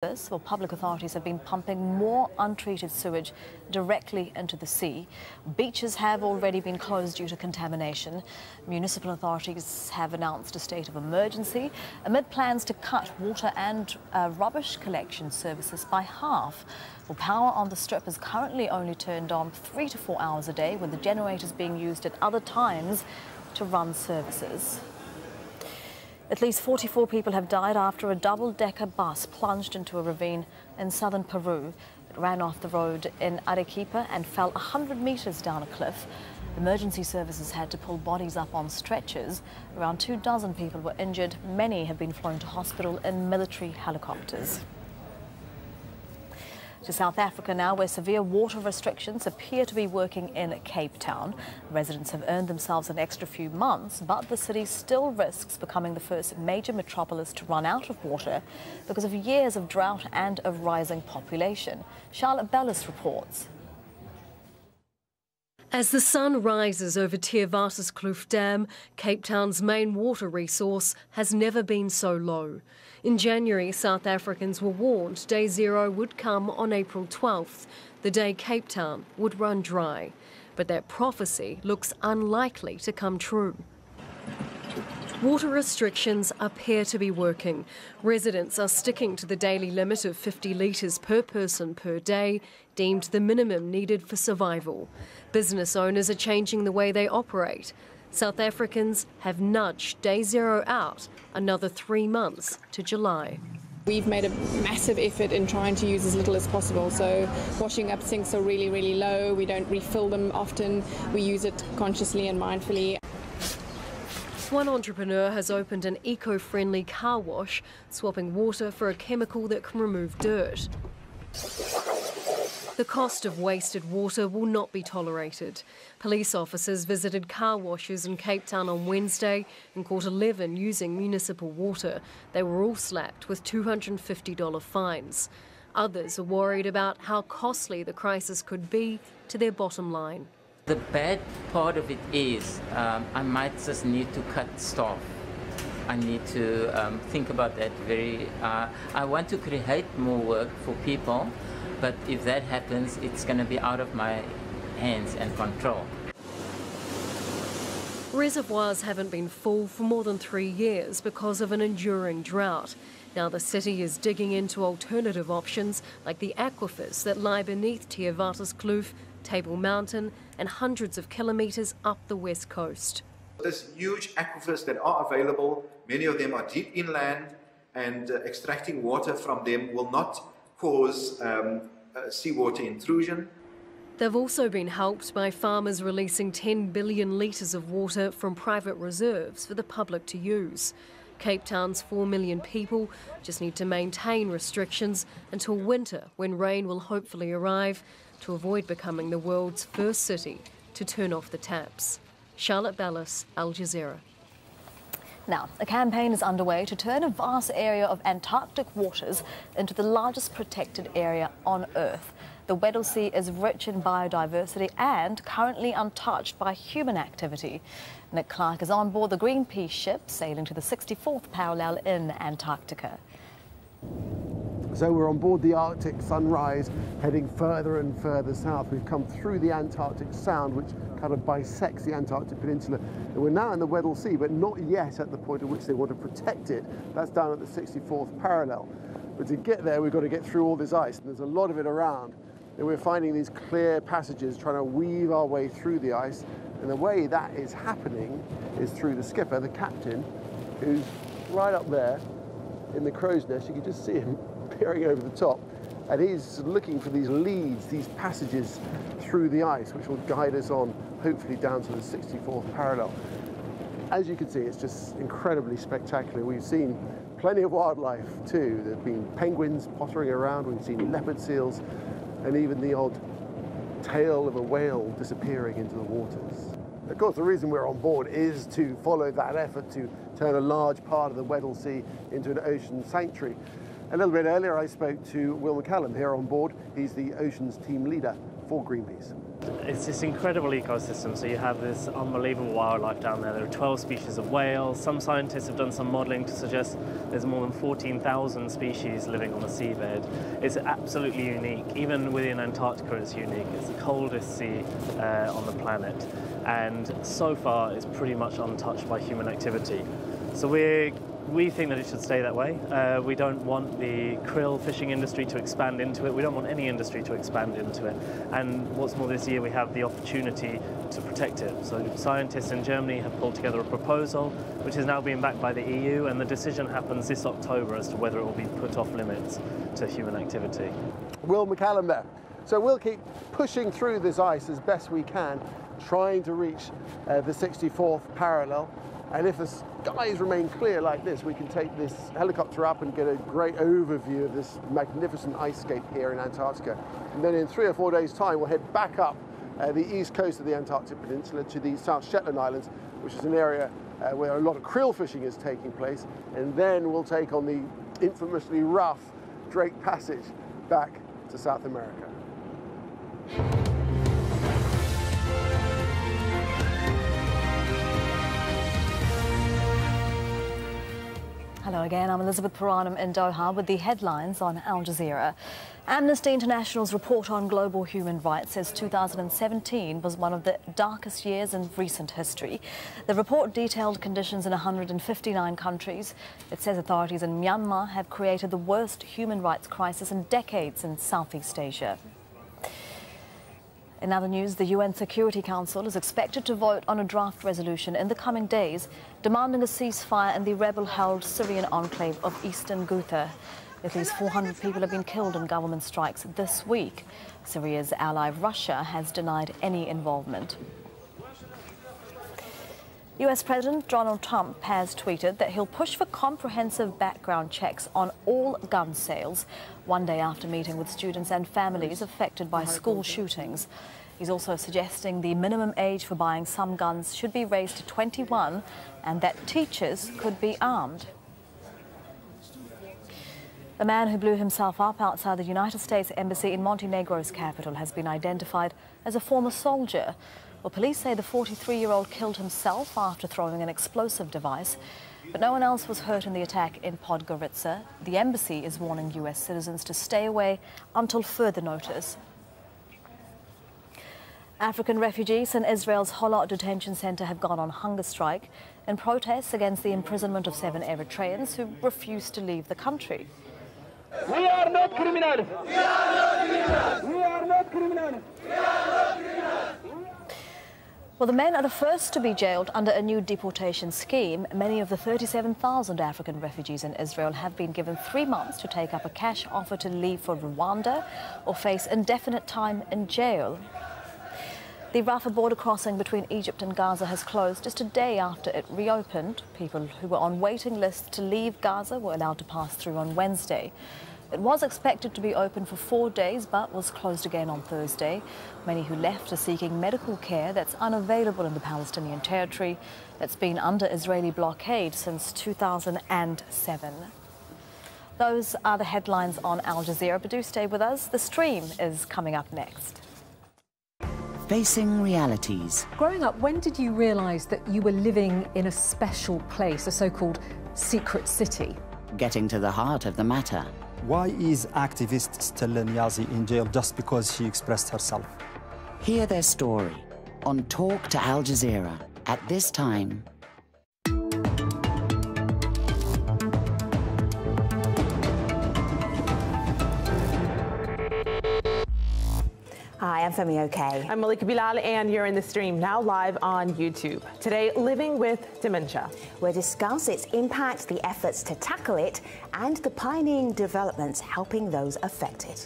Well, public authorities have been pumping more untreated sewage directly into the sea. Beaches have already been closed due to contamination. Municipal authorities have announced a state of emergency amid plans to cut water and rubbish collection services by half. Well, power on the strip is currently only turned on 3 to 4 hours a day, with the generators being used at other times to run services. At least 44 people have died after a double-decker bus plunged into a ravine in southern Peru. It ran off the road in Arequipa and fell 100 meters down a cliff. Emergency services had to pull bodies up on stretchers. Around 24 people were injured. Many have been flown to hospital in military helicopters. To South Africa now, where severe water restrictions appear to be working in Cape Town. Residents have earned themselves an extra few months, but the city still risks becoming the first major metropolis to run out of water because of years of drought and a rising population. Charlotte Bellis reports. As the sun rises over Theewaterskloof Dam, Cape Town's main water resource has never been so low. In January, South Africans were warned day zero would come on April 12th, the day Cape Town would run dry. But that prophecy looks unlikely to come true. Water restrictions appear to be working. Residents are sticking to the daily limit of 50 litres per person per day, deemed the minimum needed for survival. Business owners are changing the way they operate. South Africans have nudged day zero out another 3 months to July. We've made a massive effort in trying to use as little as possible. So washing up sinks are really, really low. We don't refill them often. We use it consciously and mindfully. One entrepreneur has opened an eco-friendly car wash, swapping water for a chemical that can remove dirt. The cost of wasted water will not be tolerated. Police officers visited car washes in Cape Town on Wednesday and caught 11 using municipal water. They were all slapped with $250 fines. Others are worried about how costly the crisis could be to their bottom line. The bad part of it is I might just need to cut staff. I need to think about that I want to create more work for people, but if that happens, it's going to be out of my hands and control. Reservoirs haven't been full for more than 3 years because of an enduring drought. Now the city is digging into alternative options like the aquifers that lie beneath Theewaterskloof, Table Mountain and hundreds of kilometres up the west coast. There's huge aquifers that are available. Many of them are deep inland, and extracting water from them will not cause seawater intrusion. They've also been helped by farmers releasing 10 billion litres of water from private reserves for the public to use. Cape Town's 4 million people just need to maintain restrictions until winter, when rain will hopefully arrive, to avoid becoming the world's first city to turn off the taps. Charlotte Bellis, Al Jazeera. Now, a campaign is underway to turn a vast area of Antarctic waters into the largest protected area on Earth. The Weddell Sea is rich in biodiversity and currently untouched by human activity. Nick Clark is on board the Greenpeace ship sailing to the 64th parallel in Antarctica. So we're on board the Arctic Sunrise, heading further and further south. We've come through the Antarctic Sound, which kind of bisects the Antarctic Peninsula. And we're now in the Weddell Sea, but not yet at the point at which they want to protect it. That's down at the 64th parallel. But to get there, we've got to get through all this ice, and there's a lot of it around. And we're finding these clear passages, trying to weave our way through the ice. And the way that is happening is through the skipper, the captain, who's right up there in the crow's nest. You can just see him peering over the top, and he's looking for these leads, these passages through the ice, which will guide us on, hopefully down to the 64th parallel. As you can see, it's just incredibly spectacular. We've seen plenty of wildlife too. There have been penguins pottering around, we've seen leopard seals, and even the odd tail of a whale disappearing into the waters. Of course, the reason we're on board is to follow that effort to turn a large part of the Weddell Sea into an ocean sanctuary. A little bit earlier, I spoke to Will McCallum here on board. He's the Oceans team leader for Greenpeace. It's this incredible ecosystem, so you have this unbelievable wildlife down there. There are 12 species of whales. Some scientists have done some modelling to suggest there's more than 14,000 species living on the seabed. It's absolutely unique. Even within Antarctica it's unique. It's the coldest sea on the planet, and so far it's pretty much untouched by human activity. So we think that it should stay that way. We don't want the krill fishing industry to expand into it. We don't want any industry to expand into it. And what's more, this year we have the opportunity to protect it. So scientists in Germany have pulled together a proposal which is now being backed by the EU, and the decision happens this October as to whether it will be put off limits to human activity. Will McCallum there. So we'll keep pushing through this ice as best we can, trying to reach the 64th parallel. And if the skies remain clear like this, we can take this helicopter up and get a great overview of this magnificent icescape here in Antarctica. And then in 3 or 4 days' time, we'll head back up the east coast of the Antarctic Peninsula to the South Shetland Islands, which is an area where a lot of krill fishing is taking place. And then we'll take on the infamously rough Drake Passage back to South America. Hello again, I'm Elizabeth Puranam in Doha with the headlines on Al Jazeera. Amnesty International's report on global human rights says 2017 was one of the darkest years in recent history. The report detailed conditions in 159 countries. It says authorities in Myanmar have created the worst human rights crisis in decades in Southeast Asia. In other news, the UN Security Council is expected to vote on a draft resolution in the coming days, demanding a ceasefire in the rebel-held Syrian enclave of eastern Ghouta. At least 400 people have been killed in government strikes this week. Syria's ally Russia has denied any involvement. US President Donald Trump has tweeted that he'll push for comprehensive background checks on all gun sales, one day after meeting with students and families affected by school shootings. He's also suggesting the minimum age for buying some guns should be raised to 21 and that teachers could be armed. The man who blew himself up outside the United States Embassy in Montenegro's capital has been identified as a former soldier. Well, police say the 43-year-old killed himself after throwing an explosive device, but no one else was hurt in the attack in Podgorica. The embassy is warning US citizens to stay away until further notice. African refugees in Israel's Holot detention center have gone on hunger strike in protest against the imprisonment of 7 Eritreans who refuse to leave the country. We are not criminals. We are not criminals. We are not criminals. We are not criminals. Well, the men are the first to be jailed under a new deportation scheme. Many of the 37,000 African refugees in Israel have been given 3 months to take up a cash offer to leave for Rwanda or face indefinite time in jail. The Rafah border crossing between Egypt and Gaza has closed just a day after it reopened. People who were on waiting lists to leave Gaza were allowed to pass through on Wednesday. It was expected to be open for 4 days, but was closed again on Thursday. Many who left are seeking medical care that's unavailable in the Palestinian territory that's been under Israeli blockade since 2007. Those are the headlines on Al Jazeera, but do stay with us. The stream is coming up next. Facing realities. Growing up, when did you realise that you were living in a special place, a so-called secret city? Getting to the heart of the matter. Why is activist Stella Niazi in jail just because she expressed herself? Hear their story on Talk to Al Jazeera at this time. Hi, I'm Femi Okay. I'm Malika Bilal, and you're in the stream now live on YouTube. Today, living with dementia. We'll discuss its impact, the efforts to tackle it, and the pioneering developments helping those affected.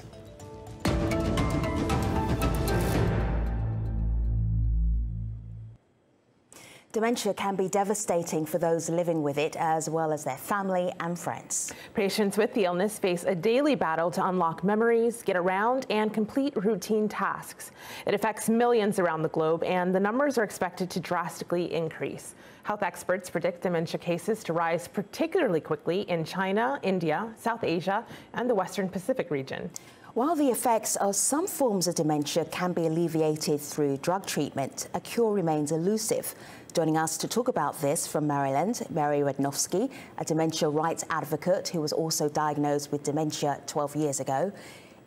Dementia can be devastating for those living with it, as well as their family and friends. Patients with the illness face a daily battle to unlock memories, get around, and complete routine tasks. It affects millions around the globe, and the numbers are expected to drastically increase. Health experts predict dementia cases to rise particularly quickly in China, India, South Asia, and the Western Pacific region. While the effects of some forms of dementia can be alleviated through drug treatment, a cure remains elusive. Joining us to talk about this from Maryland, Mary Rednowski, a dementia rights advocate who was also diagnosed with dementia 12 years ago.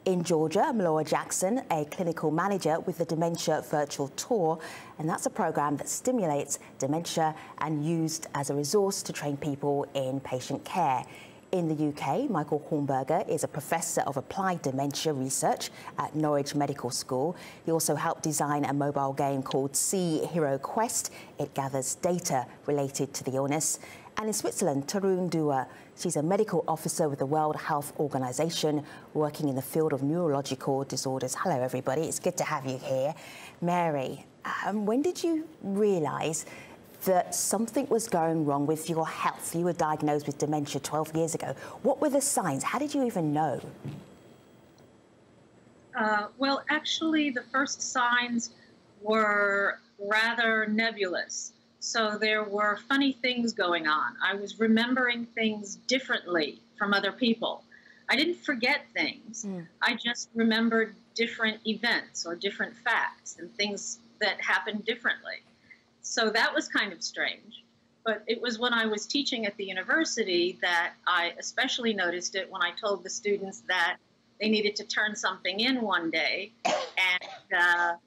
In Georgia, Melora Jackson, a clinical manager with the Dementia Virtual Tour, and that's a program that stimulates dementia and used as a resource to train people in patient care. In the UK, Michael Hornberger is a professor of applied dementia research at Norwich Medical School. He also helped design a mobile game called Sea Hero Quest. It gathers data related to the illness. And in Switzerland, Tarun Dua, she's a medical officer with the World Health Organization working in the field of neurological disorders. Hello, everybody. It's good to have you here. Mary, when did you realize that something was going wrong with your health? You were diagnosed with dementia 12 years ago. What were the signs? How did you even know? Well, actually, the first signs were rather nebulous. So there were funny things going on. I was remembering things differently from other people. I didn't forget things. I just remembered different events or different facts and things that happened differently. So that was kind of strange. But it was when I was teaching at the university that I especially noticed it when I told the students that they needed to turn something in one day. And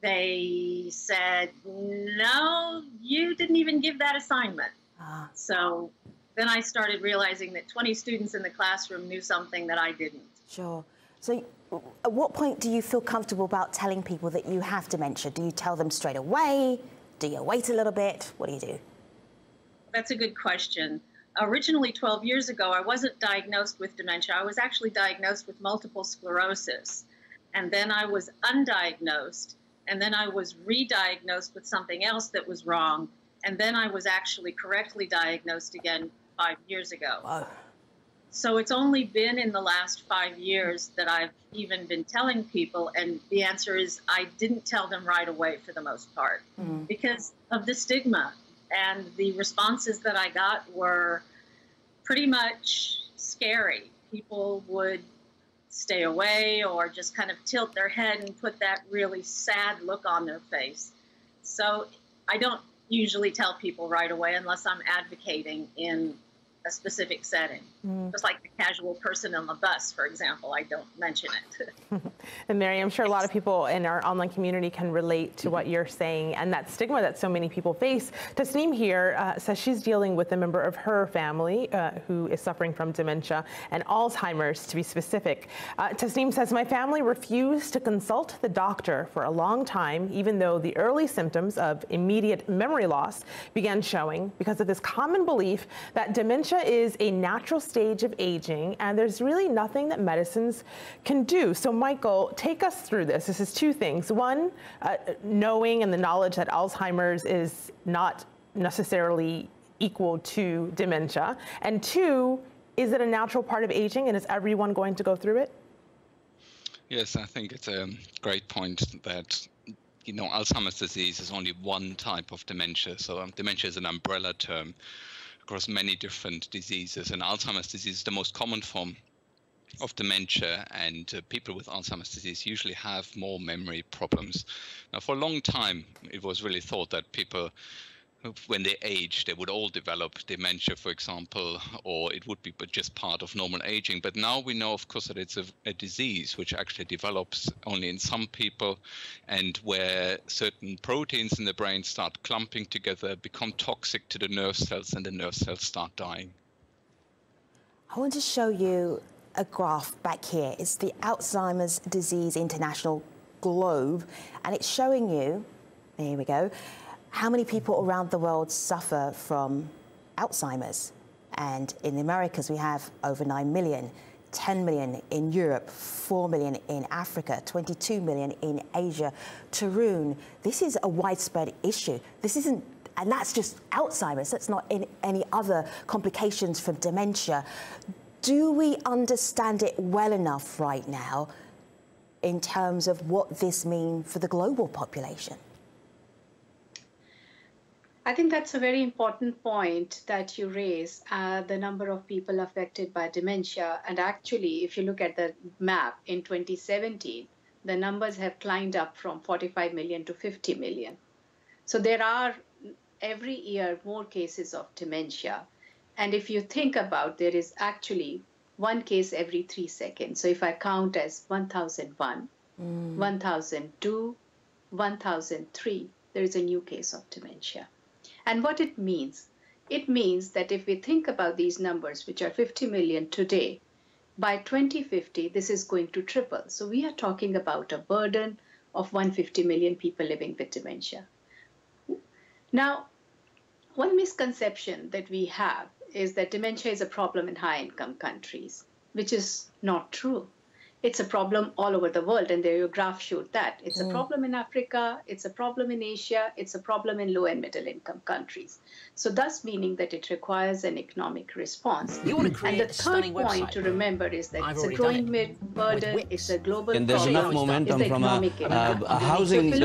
they said, no, you didn't even give that assignment. So then I started realizing that 20 students in the classroom knew something that I didn't. Sure. So at what point do you feel comfortable about telling people that you have dementia? Do you tell them straight away? Do you wait a little bit? What do you do? That's a good question. Originally, 12 years ago, I wasn't diagnosed with dementia. I was actually diagnosed with multiple sclerosis. And then I was undiagnosed. And then I was re-diagnosed with something else that was wrong. And then I was actually correctly diagnosed again 5 years ago. Wow. So it's only been in the last 5 years that I've even been telling people, and the answer is I didn't tell them right away for the most part because of the stigma, and the responses that I got were pretty much scary. People would stay away or just kind of tilt their head and put that really sad look on their face. So I don't usually tell people right away unless I'm advocating in a specific setting. Just like the casual person on the bus, for example, I don't mention it. And Mary, I'm sure a lot of people in our online community can relate to what you're saying and that stigma that so many people face. Tasneem here says she's dealing with a member of her family who is suffering from dementia and Alzheimer's, to be specific. Tasneem says, my family refused to consult the doctor for a long time, even though the early symptoms of immediate memory loss began showing because of this common belief that dementia is a natural stage of aging and there's really nothing that medicines can do. So Michael, take us through this. This is two things. One, knowing and the knowledge that Alzheimer's is not necessarily equal to dementia. And two, is it a natural part of aging and is everyone going to go through it? Yes, I think it's a great point that Alzheimer's disease is only one type of dementia. So dementia is an umbrella term across many different diseases, and Alzheimer's disease is the most common form of dementia, and people with Alzheimer's disease usually have more memory problems. Now, for a long time, it was really thought that people, when they age, they would all develop dementia, for example, or it would be just part of normal aging. But now we know, of course, that it's a disease which actually develops only in some people, and where certain proteins in the brain start clumping together, become toxic to the nerve cells, and the nerve cells start dying. I want to show you a graph back here. It's the Alzheimer's Disease International Globe, and it's showing you, there we go, how many people around the world suffer from Alzheimer's. And in the Americas, we have over 9 million, 10 million in Europe, 4 million in Africa, 22 million in Asia. Tarun, this is a widespread issue. This isn't And that's just Alzheimer's. That's not any other complications from dementia. Do we understand it well enough right now in terms of what this means for the global population? I think that's a very important point that you raise, the number of people affected by dementia. And actually, if you look at the map in 2017, the numbers have climbed up from 45 million to 50 million. So there are every year more cases of dementia. And if you think about, there is actually one case every 3 seconds. So if I count as 1001, 1002, 1003, there is a new case of dementia. And what it means that if we think about these numbers, which are 50 million today, by 2050, this is going to triple. So we are talking about a burden of 150 million people living with dementia. Now, one misconception that we have is that dementia is a problem in high-income countries, which is not true. It's a problem all over the world, and there your graph showed that. It's a problem in Africa, it's a problem in Asia, it's a problem in low and middle income countries. So thus meaning that it requires an economic response. And the third point to remember is that it's a growing burden, it's a global and there's enough momentum from a housing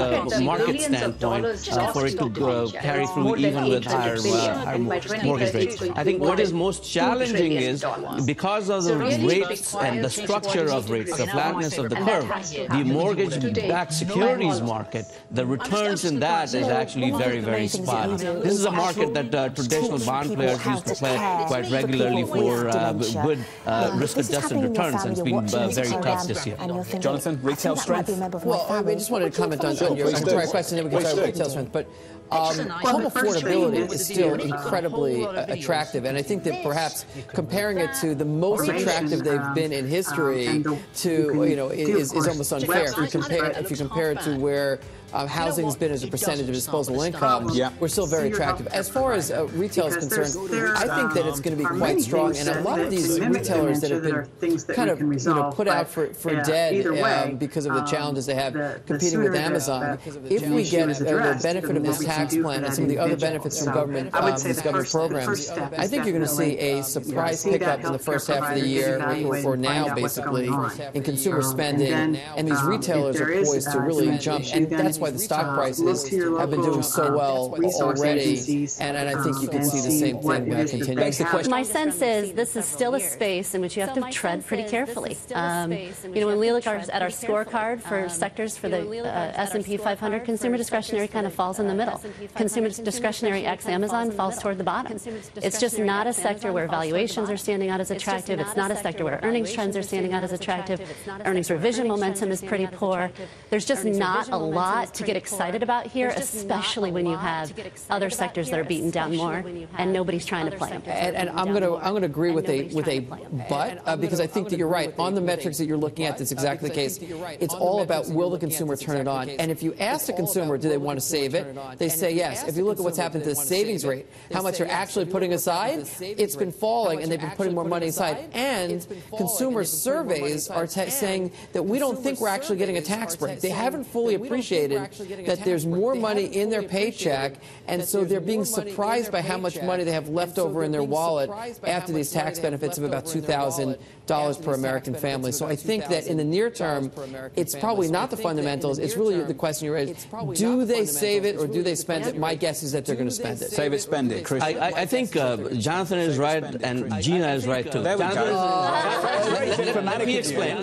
market standpoint for it to carry through even with higher mortgage rates. I think what is most challenging is because of the rates and the structure of rates, the flatness of the curve, the mortgage-backed securities market, the returns in that is actually very, very spotty. This is a market that traditional bond players used to play quite regularly for good risk-adjusted returns, and it's been very tough this year. Jonathan, retail strength? Well, I just wanted to comment on your question, then we can talk about retail strength. But home affordability is still incredibly attractive, and I think that perhaps comparing it to the most attractive they've been in history is almost unfair. If you compare it to where housing's been as a percentage of disposable income, we're still very attractive. As far as retail is concerned, I think that it's going to be quite strong, and a lot of these retailers that have been kind of put out for dead because of the challenges they have competing with Amazon, if we get the benefit of this tax plan and some of the other benefits from government, these government programs, I think you're going to see a surprise pickup in the first half of the year, or now basically, in consumer spending, and these retailers are poised to really jump, and that's why the stock prices have been doing so well already, and I think you can see the same thing continue. My sense is this is still a space in which you have to tread pretty carefully. When we look at our scorecard for sectors for the S&P 500, consumer discretionary kind of falls in the middle. Consumer discretionary ex-Amazon falls toward the bottom. It's just not a sector where valuations are standing out as attractive. It's not a sector where earnings trends are standing out as attractive. Earnings revision momentum is pretty poor. There's just not a lot to get excited about here, especially when you have other sectors that are beaten down more, and nobody's trying to play them. And I'm going to agree with a but because I think that you're right on the metrics that you're looking at. That's exactly the case. It's all about will the consumer turn it on, and if you ask the consumer, do they want to save it? They say yes. If you look at what's happened to the savings rate, how much they're actually putting aside, it's been falling, and they've been putting more money aside. And consumer surveys are saying that we don't think we're actually getting a tax break. They haven't fully appreciated that there's more money in their paycheck, and so they're being surprised by how much money they have left over in their wallet after these tax benefits of about $2,000 per American family. So I think that in the near term, it's probably not the fundamentals. It's really the question you raised. Do they save it or do they spend it? My guess is that they're going to spend it. Save it, spend it. I think Jonathan is right and Gina is right too. Let me explain.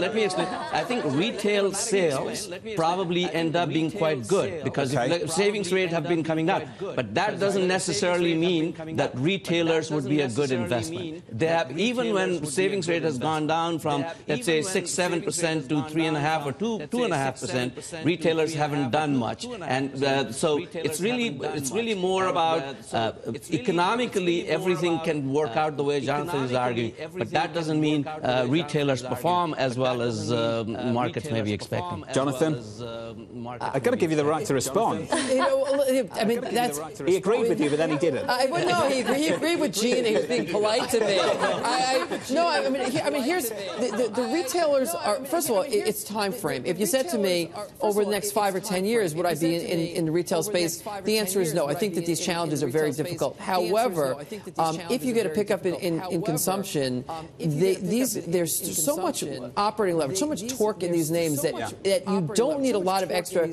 I think retail sales probably end up being quite good because savings rates have been coming up. But that doesn't necessarily mean that retailers would be a good investment. They have, even when savings rate has gone down from, let's say, 6-7% to 3.5% or 2.5%, retailers haven't done much. And so it's really more about economically everything can work out the way Jonathan is arguing. But that doesn't mean retailers perform as well as markets may be expecting. Jonathan, I've got to give you the right to respond. I mean, he agreed with you, but then he didn't. No, he agreed with Gina. He was being polite to me. here's the retailers are, first of all, it's time frame. If you said to me, over the next 5 or 10 years, would I be in the retail space? The answer is no. I think that these challenges are very difficult. However, if you get a pickup in consumption, there's so much operating leverage, so much torque in these names that you don't need a lot of extra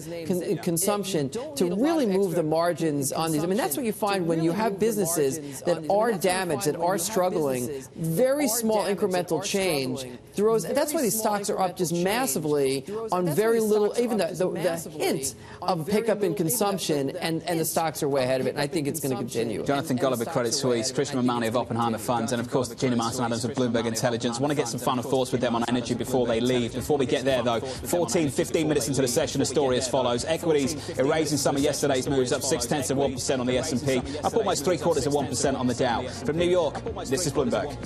consumption to really move the margins on these. I mean, that's what you find when you have businesses that are damaged, that are struggling. Very small incremental change throws. That's why these stocks are up just massively on very little, even the hint of pickup in consumption, and the stocks are way ahead of it. And I think it's going to continue. Jonathan Gulliver, Credit Suisse, Krishna Mamani of Oppenheimer Funds, and of course Gina Martin Adams of Bloomberg Intelligence. Want to get some final thoughts with them on energy before they leave. Before we get there, though, 15 minutes into the session, a story as follows. Equities erasing some of yesterday's moves, up 0.6% on the S&P, up almost 0.75% on the Dow. From New York, this is Bloomberg.